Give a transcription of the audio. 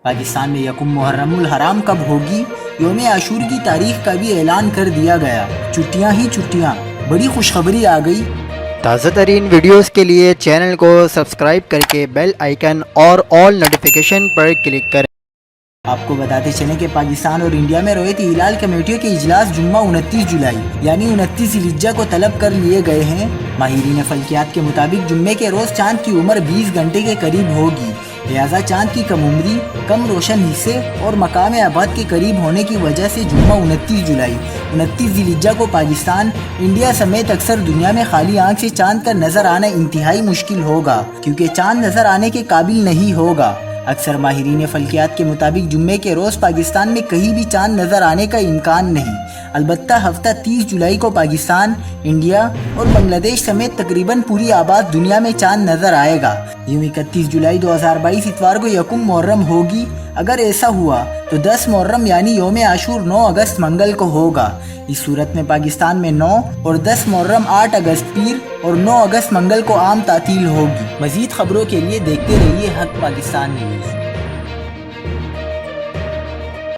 پاکستان میں یکم محرم الحرام کب ہوگی؟ یوم عاشور کی تاریخ کا بھی اعلان کر دیا گیا۔ چھٹیاں ہی چھٹیاں، بڑی خوشخبری آ گئی۔ تازہ ترین ویڈیوز کے لیے چینل کو سبسکرائب کر کے بیل آئیکن اور آل نوٹیفیکیشن پر کلک کریں۔ آپ کو بتاتے چلیں کہ پاکستان اور انڈیا میں رویت ہلال کمیٹیوں کے اجلاس جمعہ 29 جولائی یعنی 29 ذی الحجہ کو طلب کر لیے گئے ہیں۔ ماہرین فلکیات کے مطابق جمعے کے روز چاند کی عمر 20 گھنٹے کے قریب ہوگی، لہٰذا چاند کی کم عمری، کم روشن حصے اور مقام آباد کے قریب ہونے کی وجہ سے جمعہ 29 جولائی 29 ذی الحجہ کو پاکستان، انڈیا سمیت اکثر دنیا میں خالی آنکھ سے چاند کا نظر آنا انتہائی مشکل ہوگا، کیونکہ چاند نظر آنے کے قابل نہیں ہوگا۔ اکثر ماہرین فلکیات کے مطابق جمعے کے روز پاکستان میں کہیں بھی چاند نظر آنے کا امکان نہیں، البتہ ہفتہ 30 جولائی کو پاکستان، انڈیا اور بنگلہ دیش سمیت تقریباً پوری آباد دنیا میں چاند نظر آئے گا۔ یوم 31 جولائی 2022 اتوار کو یکم محرم ہوگی۔ اگر ایسا ہوا تو 10 محرم یعنی یوم عاشور 9 اگست منگل کو ہوگا۔ اس صورت میں پاکستان میں 9 اور 10 محرم 8 اگست پیر اور 9 اگست منگل کو عام تعطیل ہوگی۔ مزید خبروں کے لیے دیکھتے رہیے حق پاکستان نیوز۔